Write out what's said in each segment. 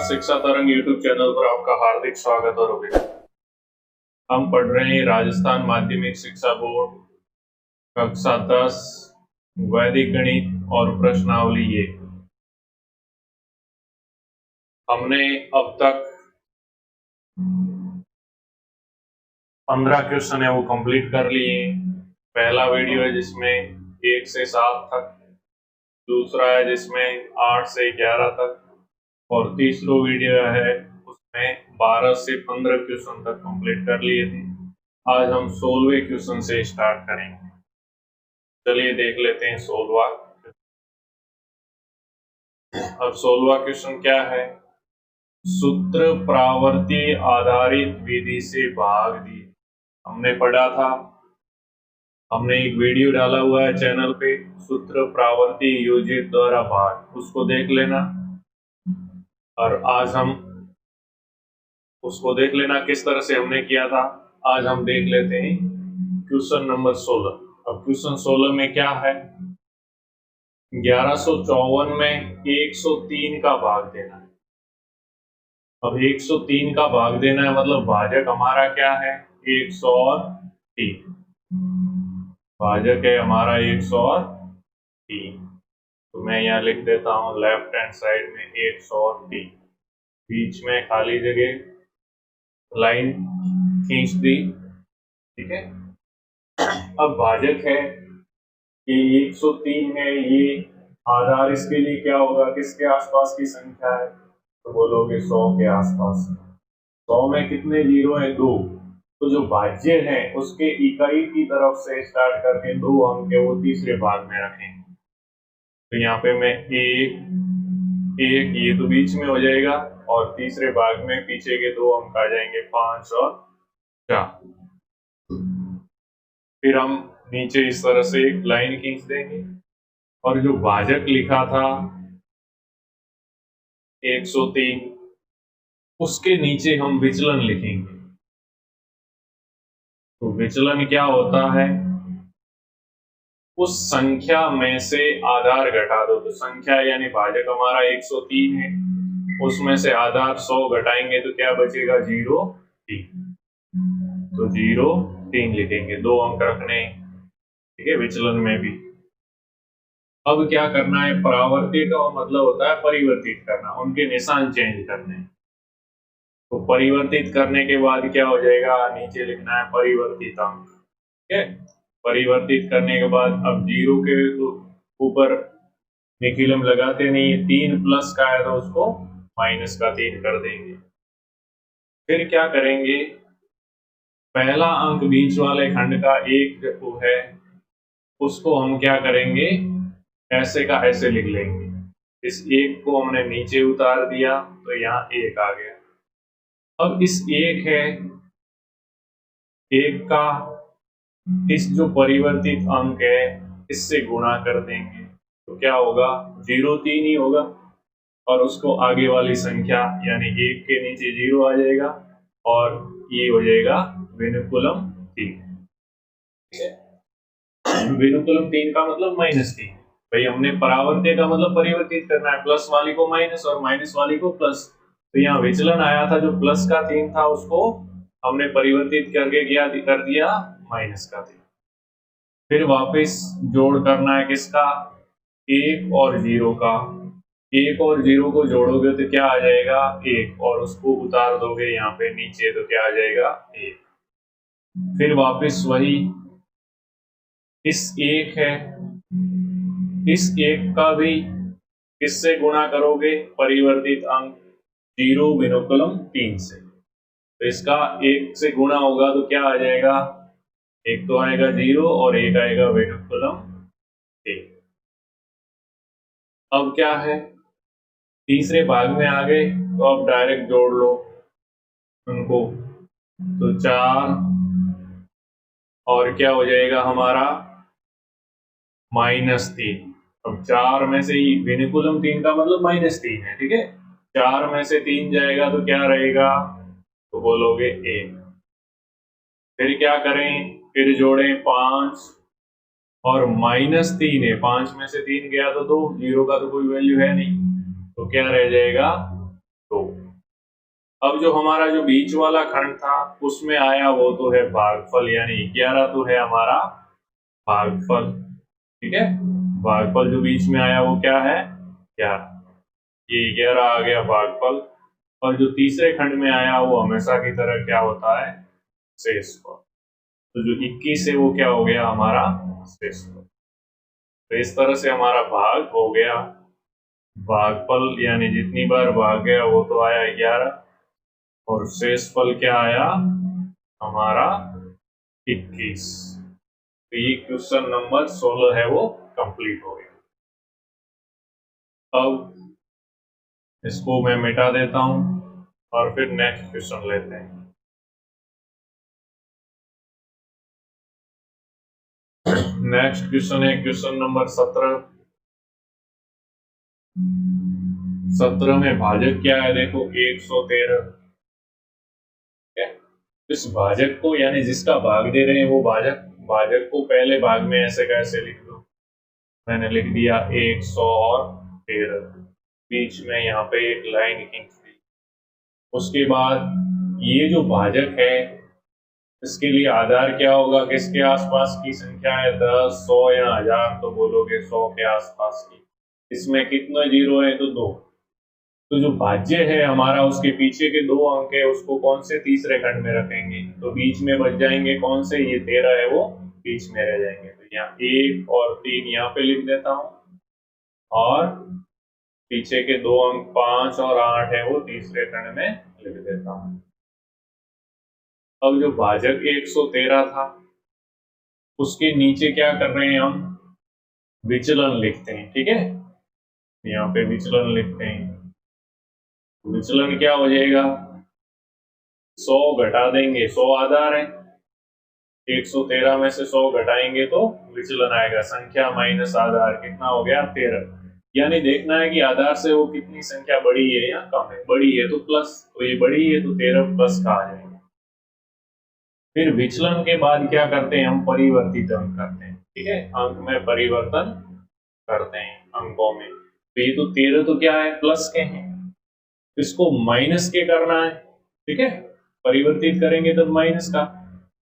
शिक्षा तरंग YouTube channel पर आपका हार्दिक स्वागत और अभिनंदन। हम पढ़ रहे हैं राजस्थान माध्यमिक शिक्षा बोर्ड कक्षा 10 वैदिक गणित और प्रश्नावली 1। हमने अब तक 15 क्वेश्चन है वो कंप्लीट कर लिए। पहला वीडियो है जिसमें 1 से 7 तक, दूसरा है जिसमें 8 से 11 तक और तीसरा वीडियो है उसमें 12 से 15 क्वेश्चन तक कंप्लीट कर लिए थे। आज हम 16वें क्वेश्चन से स्टार्ट करेंगे। चलिए देख लेते हैं 16वां। अब 16वां क्वेश्चन क्या है? सूत्र प्रावर्ती आधारित विधि से भाग दिए। हमने पढ़ा था, हमने एक वीडियो डाला हुआ है चैनल पे, सूत्र प्रावर्ती योजित द्वारा भाग, उसको देख लेना। और आज हम उसको देख लेना किस तरह से हमने किया था। आज हम देख लेते हैं क्वेश्चन नंबर 16। अब क्वेश्चन 16 में क्या है? 1154 में 103 का भाग देना है। अब 103 का भाग देना है मतलब भाजक हमारा क्या है? 103। भाजक है हमारा 103। तो मैं यहाँ लिख देता हूँ लेफ्ट हैंड साइड में 103, बीच में खाली जगह लाइन खींच दी। ठीक है। अब भाजक है कि 103 में ये आधार इसके लिए क्या होगा, किसके आसपास की संख्या है? तो बोलोगे 100 के आसपास। 100 में कितने जीरो है? 2। तो जो भाज्य है उसके इकाई की तरफ से स्टार्ट करके 2 अंक है वो तीसरे भाग में रखेंगे। तो यहाँ पे मैं एक ये तो बीच में हो जाएगा और तीसरे भाग में पीछे के 2 अंक आ जाएंगे 5 और 4। फिर हम नीचे इस तरह से एक लाइन खींच देंगे और जो भाजक लिखा था 103 उसके नीचे हम विचलन लिखेंगे। तो विचलन क्या होता है? उस संख्या में से आधार घटा दो। तो संख्या यानी भाजक हमारा 103 है, उसमें से आधार 100 घटाएंगे तो क्या बचेगा? 0 3। तो 0 3 लिखेंगे, 2 अंक रखने। ठीक है, विचलन में भी। अब क्या करना है? परावर्तित का मतलब होता है परिवर्तित करना, उनके निशान चेंज करने। तो परिवर्तित करने के बाद क्या हो जाएगा? नीचे लिखना है परिवर्तित अंक। ठीक है, परिवर्तित करने के बाद अब 0 के ऊपर निखिलम लगाते नहीं, 3 प्लस का है तो उसको माइनस का 3 कर देंगे। फिर क्या करेंगे? पहला अंक बीच वाले खंड का 1 है, उसको हम क्या करेंगे? ऐसे का ऐसे लिख लेंगे। इस 1 को हमने नीचे उतार दिया तो यहाँ 1 आ गया। अब इस 1 है, 1 का इस जो परिवर्तित अंक है इससे गुणा कर देंगे तो क्या होगा? 0 3 ही होगा और उसको आगे वाली संख्या यानी 1 के नीचे 0 आ जाएगा और ये हो जाएगा विनुकुलम 3। विनुकुलम 3 का मतलब -3। भाई हमने परावर्त्य का मतलब परिवर्तित करना है, प्लस वाली को माइनस और माइनस वाली को प्लस। तो यहाँ विचलन आया था जो प्लस का 3 था उसको हमने परिवर्तित करके क्या कर दिया? माइनस का 3। फिर वापस जोड़ करना है किसका? 1 और 0 का। 1 और 0 को जोड़ोगे तो क्या आ जाएगा? 1 और उसको उतार दोगे यहाँ पे नीचे तो क्या आ जाएगा? 1। फिर वापस वही इस 1 है, इस 1 का भी किससे गुणा करोगे? परिवर्तित अंक 0 विनुकुलम 3 से। तो इसका 1 से गुणा होगा तो क्या आ जाएगा? एक तो आएगा 0 और एक आएगा विनुकुलम 1। अब क्या है? तीसरे भाग में आ गए तो अब डायरेक्ट जोड़ लो उनको। तो 4 और क्या हो जाएगा हमारा? -3। अब 4 में से ही विनुकुलम 3 का मतलब -3 है। ठीक है, 4 में से 3 जाएगा तो क्या रहेगा? तो बोलोगे 1। फिर क्या करें? फिर जोड़ें 5 और -3 है, 5 में से 3 गया तो 2, 0 का तो कोई वैल्यू है नहीं तो क्या रह जाएगा? 2। अब जो हमारा जो बीच वाला खंड था उसमें आया वो तो है भागफल, यानी 11 तो है हमारा भागफल। ठीक है, भागफल जो बीच में आया वो क्या है 11, ये 11 आ गया भागफल। और जो तीसरे खंड में आया वो हमेशा की तरह क्या होता है शेषफल। तो जो 21 है वो क्या हो गया हमारा शेषफल। तो इस तरह से हमारा भाग हो गया, भागफल यानी जितनी बार भाग गया वो तो आया 11, और शेषफल क्या आया हमारा 21। तो ये क्वेश्चन नंबर 16 है वो कंप्लीट हो गया। अब इसको मैं मिटा देता हूं और फिर नेक्स्ट क्वेश्चन लेते हैं। नेक्स्ट क्वेश्चन है क्वेश्चन नंबर 17। 17 में भाजक क्या है देखो 113। इस भाजक को यानी जिसका भाग दे रहे हैं वो भाजक, भाजक को पहले भाग में ऐसे कैसे लिख दो, मैंने लिख दिया 113, बीच में यहाँ पे एक लाइन खींच दी। उसके बाद ये जो भाजक है इसके लिए आधार क्या होगा, किसके आसपास की संख्या है 10, 100 या 1000, तो बोलोगे 100 के आसपास की। इसमें कितने जीरो है तो 2। तो जो भाज्य है हमारा उसके पीछे के 2 अंक है उसको कौन से तीसरे खंड में रखेंगे, तो बीच में बच जाएंगे कौन से, ये 13 है वो बीच में रह जाएंगे। तो यहाँ 1 और 3 यहाँ पे लिख देता हूँ, और पीछे के 2 अंक 5 और 8 है वो तीसरे खंड में लिख देता हूँ। अब जो भाजक 113 था उसके नीचे क्या कर रहे हैं हम, विचलन लिखते हैं। ठीक है, यहाँ पे विचलन लिखते हैं। विचलन क्या हो जाएगा, 100 घटा देंगे, 100 आधार है, 113 में से 100 घटाएंगे तो विचलन आएगा, संख्या माइनस आधार कितना हो गया 13। यानी देखना है कि आधार से वो कितनी संख्या बड़ी है या कम है, बड़ी है तो प्लस, तो ये बड़ी है तो 13 प्लस का आ जाएगा। फिर विचलन के बाद क्या करते हैं हम, परिवर्तित अंक करते हैं। ठीक है, अंक में परिवर्तन करते हैं अंकों में। तो ये तो 13 तो क्या है प्लस के हैं, इसको माइनस के करना है। ठीक है, परिवर्तित करेंगे तब माइनस का।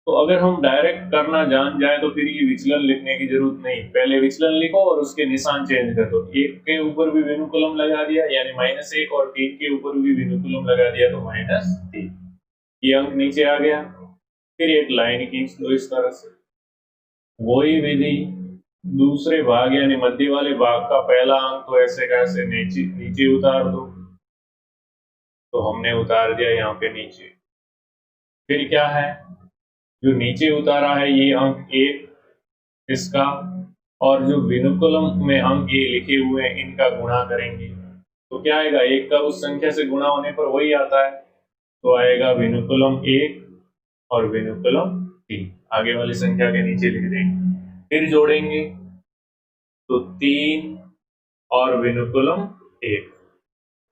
तो अगर हम डायरेक्ट करना जान जाए तो फिर ये विचलन लिखने की जरूरत नहीं, पहले विचलन लिखो और उसके निशान चेंज कर दो। 1 के ऊपर भी विनुकुलम लगा दिया यानी -1, और 3 के ऊपर भी विनुकुलम लगा दिया तो -3, ये अंक नीचे आ गया। फिर एक लाइन खींच दो इस तरह से। वही विधि दूसरे भाग यानी मध्य वाले भाग का पहला अंक तो ऐसे कैसे नीचे नीचे उतार दो, तो हमने उतार दिया यहाँ पे नीचे। फिर क्या है, जो नीचे उतारा है ये अंक 1 इसका, और जो विनुकुलम में अंक ये लिखे हुए हैं इनका गुणा करेंगे तो क्या आएगा, 1 का उस संख्या से गुणा होने पर वही आता है, तो आएगा विनुकुलम 1 और विनुकुलम 3, आगे वाली संख्या के नीचे लिख देंगे। फिर जोड़ेंगे तो 3 और विनुकुलम 1,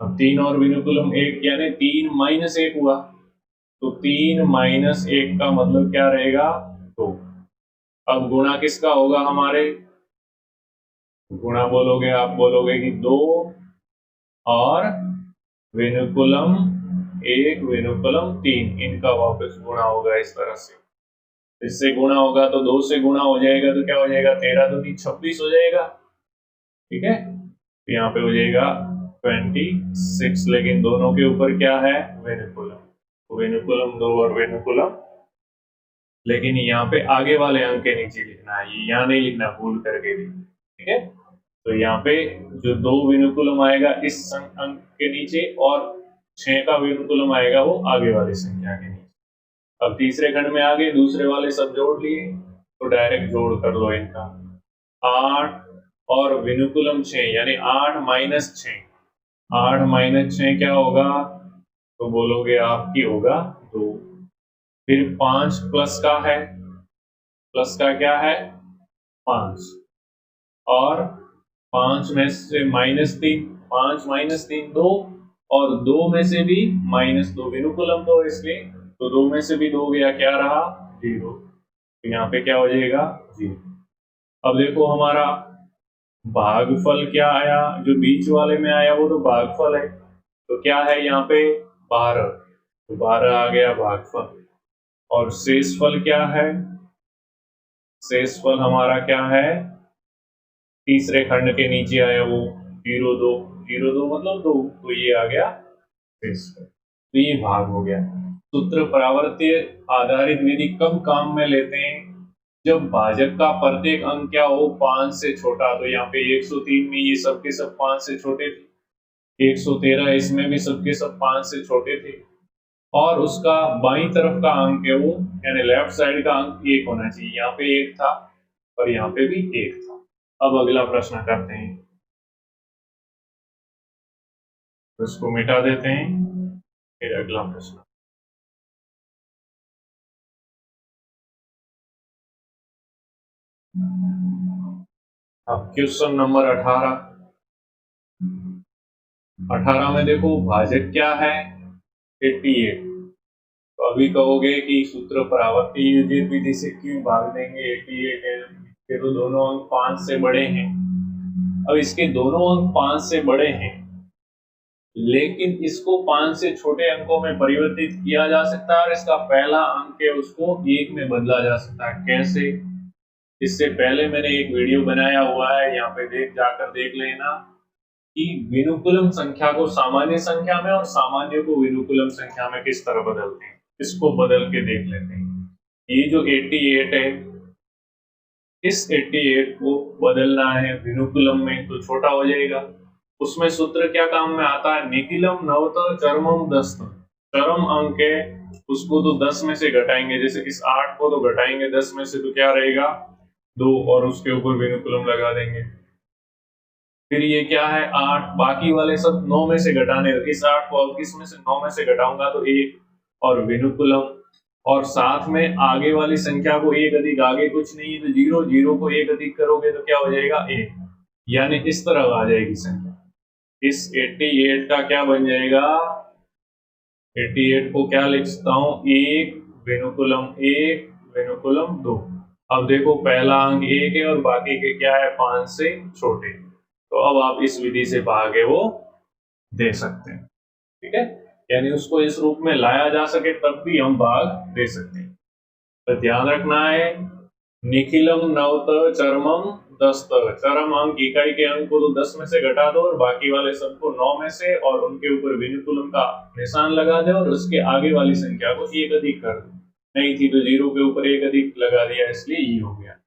अब 3 और विनुकुलम 1 यानी 3 माइनस 1 हुआ, तो 3 माइनस 1 का मतलब क्या रहेगा 2। अब गुणा किसका होगा हमारे, गुणा बोलोगे आप बोलोगे कि 2 और विनुकुलम 1 विनुकुलम 3, इनका वापस गुणा होगा इस तरह से। इससे गुणा होगा तो 2 से गुणा हो जाएगा तो क्या हो जाएगा, 13 2 3 26 हो जाएगा। ठीक है, तो यहाँ पे हो जाएगा 26, लेकिन दोनों के ऊपर क्या है विनुकुलम, तो विनुकुलम 2 और विनुकुलम, लेकिन यहाँ पे आगे वाले अंक के नीचे लिखना है, ये यहाँ नहीं लिखना भूल करके भी। ठीक है, तो यहाँ पे जो 2 विनुकुलम आएगा इस अंक के नीचे, और 6 का विनुकुलम आएगा वो आगे वाली संख्या के नीचे। अब तीसरे खंड में आगे दूसरे वाले सब जोड़ लिए तो डायरेक्ट जोड़ कर लो इनका, 8 और विनुकुलम 6 यानी 8 माइनस 6, 8 माइनस 6 क्या होगा, तो बोलोगे आपकी होगा 2। फिर 5 प्लस का है, प्लस का क्या है 5, और 5 में से -3, 5 -3 2, और 2 में से भी -2 विनुकुलम 2 इसलिए, तो 2 में से भी 2 गया, क्या रहा 0, तो यहाँ पे क्या हो जाएगा 0। अब देखो हमारा भागफल क्या आया, जो बीच वाले में आया वो तो भागफल है, तो क्या है यहाँ पे 12, तो 12 आ गया भागफल। और शेषफल क्या है? शेषफल हमारा क्या है? तीसरे खंड के नीचे आया वो 0 2, 0 2 मतलब 2, तो ये आ गया शेषफल। तो ये भाग हो गया। सूत्र परावर्त्य आधारित विधि कब काम में लेते हैं? जब भाजक का प्रत्येक अंक क्या हो 5 से छोटा। तो यहाँ पे 103 में ये सबके सब 5 से छोटे थे, 113 इसमें भी सबके सब 5 से छोटे थे, और उसका बाईं तरफ का अंक है वो, यानी लेफ्ट साइड का अंक 1 होना चाहिए। यहाँ पे 1 था और यहाँ पे भी 1 था। अब अगला प्रश्न करते हैं, तो इसको मिटा देते हैं, फिर अगला प्रश्न। अब क्वेश्चन नंबर 18। 18 में देखो भाजक क्या है? 88। तो अभी कहोगे कि सूत्र परावर्ती विधि से क्यों भाग देंगे? 88 है, फिर तो दोनों अंक 5 से बड़े हैं। अब इसके दोनों अंक 5 से बड़े हैं, लेकिन इसको 5 से छोटे अंकों में परिवर्तित किया जा सकता है, और इसका पहला अंक है उसको 1 में बदला जा सकता है। कैसे? इससे पहले मैंने एक वीडियो बनाया हुआ है, यहाँ पे जाकर देख लेना कि विनुकुलम संख्या को सामान्य संख्या में और सामान्य को विनुकुलम संख्या में किस तरह बदलते हैं। इसको बदल के देख लेते हैं। ये जो 88 है, इस 88 को बदलना है विनुकुलम में, तो छोटा हो जाएगा। उसमें सूत्र क्या काम में आता है? निखिलम नवत चरमम 10। चरम अंक है उसको तो 10 में से घटाएंगे, जैसे इस 8 को तो घटाएंगे 10 में से, तो क्या रहेगा 2, और उसके ऊपर विनुकुलम लगा देंगे। फिर ये क्या है 8, बाकी वाले सब 9 में से घटाने, इस 8 को अब किस में से 9 में से घटाऊंगा तो 1, और विनुकुलम, और साथ में आगे वाली संख्या को 1 अधिक, आगे कुछ नहीं है तो 0, 0 को 1 अधिक करोगे तो क्या हो जाएगा 1, यानी इस तरह आ जाएगी संख्या। इस 88 का क्या बन जाएगा? 88 को क्या लिख सकता हूं? 1 विनुकुलम 1 विनुकुलम 2। अब देखो पहला अंक 1 है और बाकी के क्या है 5 से छोटे, तो अब आप इस विधि से भागे वो दे सकते हैं। ठीक है, यानी उसको इस रूप में लाया जा सके तब भी हम भाग दे सकते हैं। तो ध्यान रखना है, निखिलम नवत चरमम 10। चरम अंक इकाई के अंक को तो 10 में से घटा दो और बाकी वाले सबको 9 में से, और उनके ऊपर विनुकुलम का निशान लगा दे, और उसके आगे वाली संख्या को 1 अधिक कर दो। नहीं थी तो 0 के ऊपर 1 अधिक लगा दिया, इसलिए ये हो गया।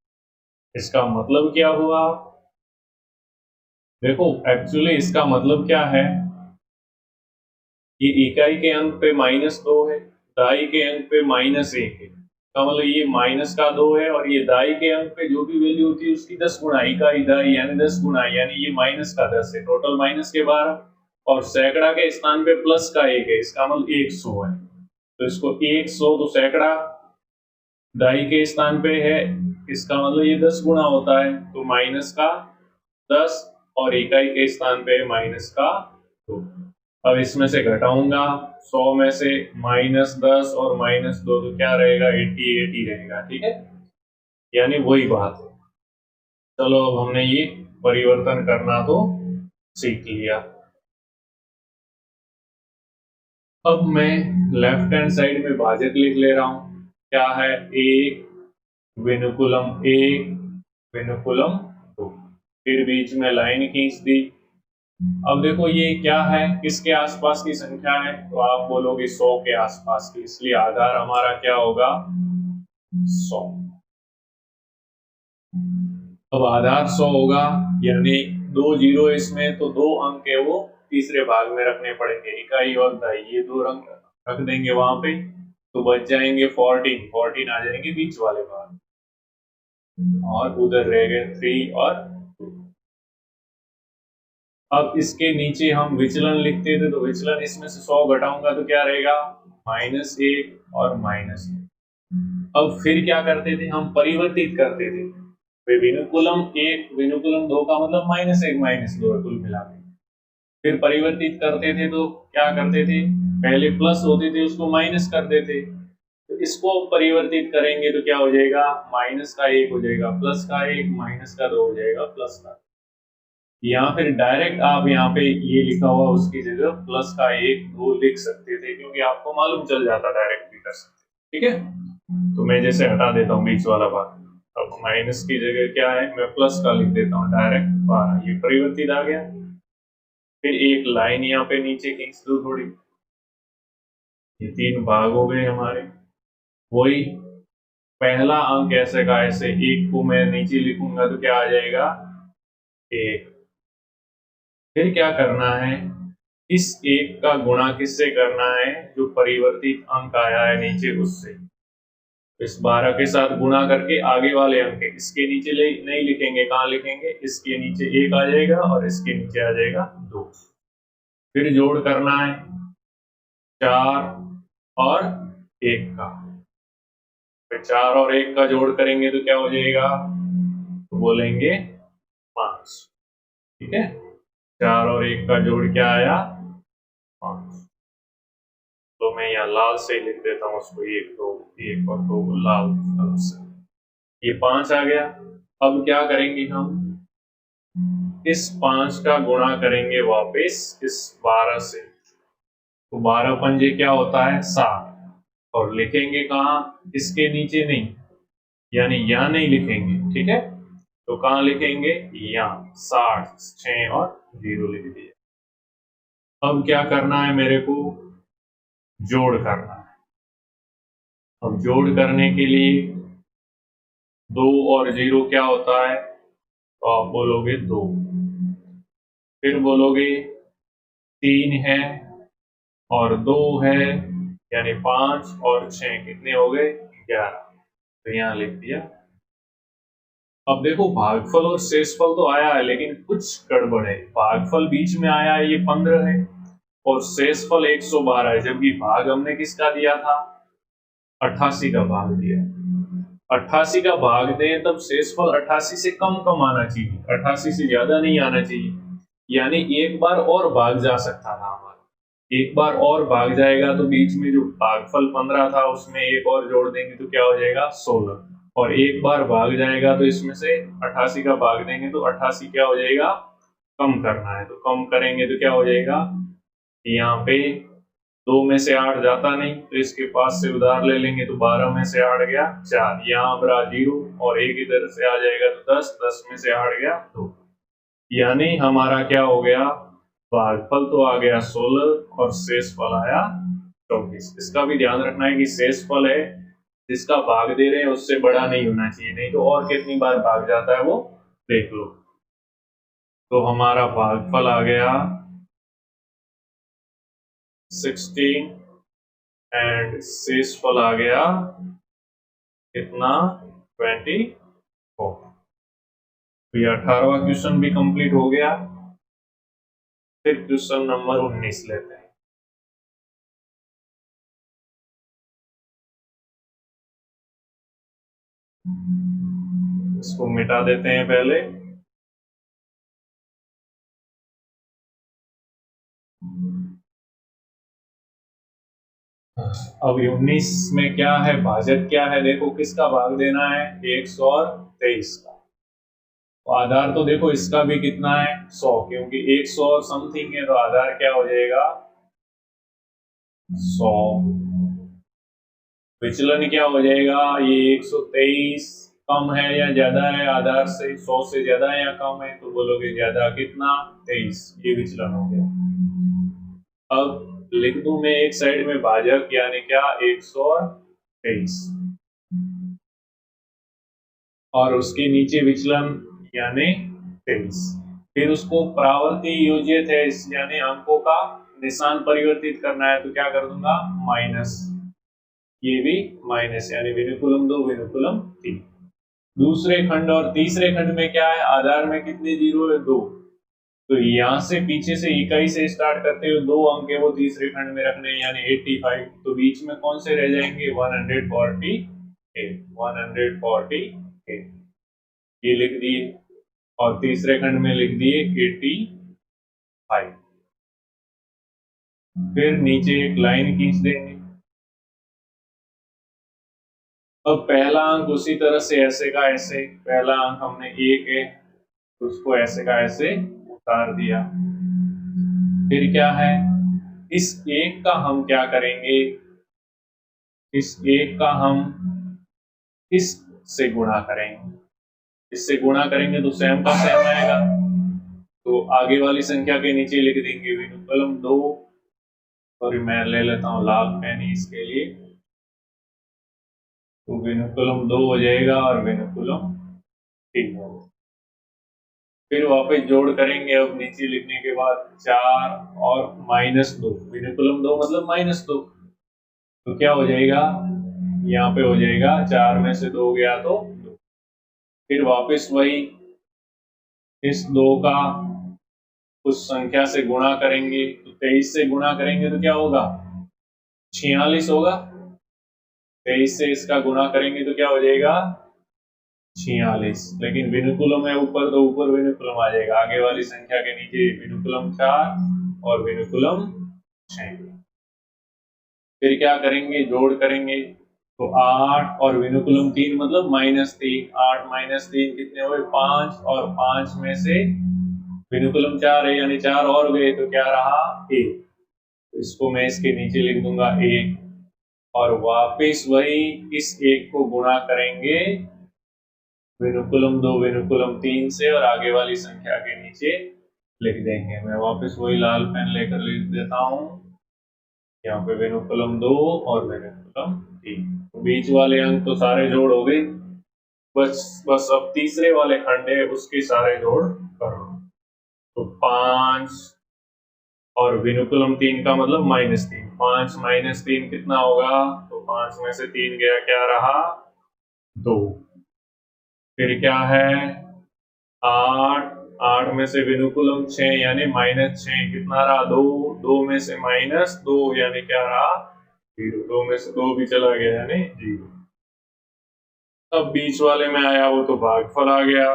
इसका मतलब क्या हुआ? देखो एक्चुअली इसका मतलब क्या है, ये इकाई के अंक पे -2 है, दाई के अंक पे -1 है, का मतलब ये माइनस का 2 है, और ये दाई के अंक पे जो भी वैल्यू होती है उसकी 10 गुना, इकाई दाई यानी 10 गुना, यानी ये माइनस का 10 है, टोटल माइनस के 12, और सैकड़ा के स्थान पे प्लस का 1 है, इसका मतलब 100 है, तो इसको 100, तो सैकड़ा दाई के स्थान पे है, इसका मतलब ये 10 गुना होता है, तो माइनस का 10, और इकाई के स्थान पे माइनस का 2। अब इसमें से घटाऊंगा 100 में से -10 और -2, तो क्या रहेगा 88 ही रहेगा। ठीक है, यानी वही बात है। चलो अब हमने ये परिवर्तन करना तो सीख लिया। अब मैं लेफ्ट हैंड साइड में भाजक लिख ले रहा हूं, क्या है 1 विनुकुलम 1 विनुकुलम 2, फिर बीच में लाइन खींच दी। अब देखो ये क्या है, किसके आसपास की संख्या है, तो आप बोलोगे 100 के आसपास की, इसलिए आधार हमारा क्या होगा 100। अब आधार 100 होगा, यानी 2 जीरो इसमें, तो 2 अंक है वो तीसरे भाग में रखने पड़ेंगे, इकाई और दाई, ये 2 अंक रख देंगे वहां पे, तो बच जाएंगे 14, 14 आ जाएंगे बीच वाले भाग, और उधर रह गए 3 और 2। अब इसके नीचे हम विचलन लिखते थे, तो विचलन इसमें से 100 घटाऊंगा तो क्या रहेगा -1 और -1। अब फिर क्या करते थे, हम परिवर्तित करते थे, विनुकुलम 1 विनुकुलम 2 का मतलब -1 -2 है कुल मिला के। फिर परिवर्तित करते थे तो क्या करते थे, पहले प्लस होते थे उसको माइनस कर देते, तो इसको परिवर्तित करेंगे तो क्या हो जाएगा -1 हो जाएगा, +1 -2 हो जाएगा, +1। या फिर डायरेक्ट आप यहाँ पे ये लिखा हुआ उसकी जगह प्लस का 1 2 लिख सकते थे, क्योंकि आपको मालूम चल जाता, डायरेक्ट भी कर सकते, ठीक है। तो मैं जैसे हटा देता हूँ बीच वाला भाग, अब माइनस की जगह क्या है, मैं प्लस का लिख देता हूँ डायरेक्ट 12, ये परिवर्तित आ गया। फिर एक लाइन यहाँ पे नीचे खींच दो थोड़ी, ये 3 भाग हो गए हमारे। वही पहला अंक ऐसे का ऐसे, एक को मैं नीचे लिखूंगा तो क्या आ जाएगा, 1। फिर क्या करना है, इस 1 का गुणा किससे करना है, जो परिवर्तित अंक आया है नीचे उससे। इस 12 के साथ गुणा करके आगे वाले अंक इसके नीचे नहीं लिखेंगे, कहाँ लिखेंगे, इसके नीचे 1 आ जाएगा और इसके नीचे आ जाएगा 2। फिर जोड़ करना है 4 और 1 का, फिर 4 और 1 का जोड़ करेंगे तो क्या हो जाएगा, तो बोलेंगे 5, ठीक है। 4 और 1 का जोड़ क्या आया, 5। तो मैं यहाँ लाल से लिख देता हूँ उसको, 1 और 2 लाल कलर से, ये 5 आ गया। अब क्या करेंगे हम, इस 5 का गुणा करेंगे वापस इस 12 से, तो 12 पंजे क्या होता है, 7। और लिखेंगे कहाँ, इसके नीचे नहीं, यानी यहाँ नहीं लिखेंगे, ठीक है। तो कहाँ लिखेंगे, यहाँ 60, 6 और 0 लिख दिए। अब क्या करना है मेरे को, जोड़ करना है। अब जोड़ करने के लिए 2 और 0 क्या होता है, तो आप बोलोगे 2, फिर बोलोगे 3 है और 2 है, यानी 5 और 6 कितने हो गए, 11। तो यहाँ लिख दिया। अब देखो भागफल और शेषफल तो आया है, लेकिन कुछ गड़बड़ है। भागफल बीच में आया है, ये 15 है, और शेषफल 112 है, जबकि भाग हमने किसका दिया था, 88 का भाग दिया। 88 का भाग दें तब शेषफल 88 से कम कम आना चाहिए, 88 से ज्यादा नहीं आना चाहिए, यानी एक बार और भाग जा सकता था हमारा। एक बार और भाग जाएगा तो बीच में जो भागफल 15 था उसमें एक और जोड़ देंगे तो क्या हो जाएगा, 16। और एक बार भाग जाएगा तो इसमें से 88 का भाग देंगे तो 88 क्या हो जाएगा, कम करना है, तो कम करेंगे तो क्या हो जाएगा, यहाँ पे 2 में से 8 जाता नहीं, तो इसके पास से उधार ले लेंगे, तो 12 में से 8 गया 4, यहाँ बरा 0 और एक इधर से आ जाएगा तो 10, 10 में से 8 गया 2। यानी हमारा क्या हो गया, भागफल तो आ गया 16 और शेषफल आया 24। इसका भी ध्यान रखना है कि शेषफल है जिसका भाग दे रहे हैं उससे बड़ा नहीं होना चाहिए, नहीं तो और कितनी बार भाग जाता है वो देख लो। तो हमारा भागफल आ गया 16 एंड शेषफल आ गया कितना, 24। तो ये 18वां क्वेश्चन भी कंप्लीट हो गया। फिर क्वेश्चन नंबर 19 लेते हैं। इसको मिटा देते हैं पहले। अब 19 में क्या है, भाजक क्या है, देखो किसका भाग देना है, 123 का। तो आधार तो देखो इसका भी कितना है, 100, क्योंकि 100 और समथिंग है, तो आधार क्या हो जाएगा, 100। विचलन क्या हो जाएगा, ये 123 कम है या ज्यादा है आधार से, 100 से ज्यादा है या कम है, तो बोलोगे ज्यादा, कितना, 23, ये विचलन हो गया। अब लिख दूं मैं एक साइड में भाजक, यानी क्या, 123, और उसके नीचे विचलन यानी 23। फिर उसको प्रावर्ती योजित है, यानी अंकों का निशान परिवर्तित करना है, तो क्या कर दूंगा, माइनस, ये भी माइनस, यानी विनुकुलम 2 विनुकुलम 3। दूसरे खंड और तीसरे खंड में क्या है, आधार में कितने जीरो है, 2। तो यहाँ से पीछे से इकाई से स्टार्ट करते हुए 2 अंक है वो तीसरे खंड में रखने हैं, यानी 85। तो बीच में कौन से रह जाएंगे, 148, 148 ये लिख दिए, और तीसरे खंड में लिख दिए 85। फिर नीचे एक लाइन खींच देंगे। अब पहला अंक उसी तरह से ऐसे का ऐसे, पहला अंक हमने 1 है तो उसको ऐसे का ऐसे उतार दिया। फिर क्या है, इस एक का हम क्या करेंगे, इस एक का हम इस से गुणा करेंगे, इससे गुणा करेंगे तो सेम का सेम आएगा। तो आगे वाली संख्या के नीचे लिख देंगे विनुकुलम 2, और मैं ले लेता हूं लाल पेन इसके लिए। तो विनुकुलम 2 हो जाएगा और विनुकुलम 3 होगा। फिर वापस जोड़ करेंगे, अब नीचे लिखने के बाद 4 और -2, विनुकुलम 2 मतलब -2, तो क्या हो जाएगा, यहाँ पे हो जाएगा 4 में से 2 गया तो 2। फिर वापस वही इस 2 का उस संख्या से गुणा करेंगे, तो 23 से गुणा करेंगे तो क्या होगा, 46 होगा। 23 से इसका गुणा करेंगे तो क्या हो जाएगा, 46। लेकिन विनुकुलम है ऊपर, तो ऊपर विनुकुलम आ जाएगा, आगे वाली संख्या के नीचे विनुकुलम 4 और विनुकुलम 6। फिर क्या करेंगे, जोड़ करेंगे, तो 8 और विनुकुलम 3 मतलब -3, 8 -3 कितने हुए, 5, और 5 में से विनुकुलम 4 है यानी 4 और गए तो क्या रहा, 1। तो इसको मैं इसके नीचे लिख दूंगा 1, और वापिस वही इस 1 को गुणा करेंगे विनुकुलम 2 विनुकुलम 3 से, और आगे वाली संख्या के नीचे लिख देंगे। मैं वापस वही लाल पेन लेकर लिख देता हूँ, यहाँ पे विनुकुलम 2 और विनुकुलम 3। तो बीच वाले अंक तो सारे जोड़ हो गए, बस अब तीसरे वाले खंड है उसके सारे जोड़ करो। तो 5 और विनुकुलम 3 का मतलब -3, 5 -3 कितना होगा, तो 5 में से 3 गया, क्या रहा, 2। फिर क्या है, 8, 8 में से विनुकुलम 6 यानी -6 कितना रहा, 2, 2 में से -2 यानी क्या रहा, 0, 2 में से 2 भी चला गया यानी 0। अब बीच वाले में आया वो तो भागफल आ गया,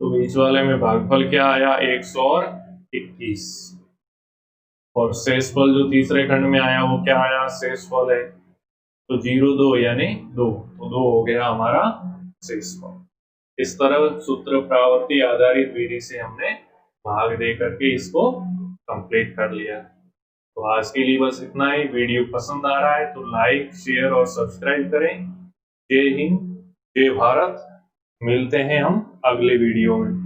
तो बीच वाले में भागफल क्या आया, 121, और शेषफल जो तीसरे खंड में आया वो क्या आया, शेषफल है, तो 0, 2 यानी 2, तो 2 हो गया हमारा शेषफल। इस तरह सूत्र प्रावर्ती आधारित विधि से हमने भाग दे करके इसको कंप्लीट कर लिया। तो आज के लिए बस इतना ही। वीडियो पसंद आ रहा है तो लाइक, शेयर और सब्सक्राइब करें। जय हिंद, जय भारत। मिलते हैं हम अगले वीडियो में।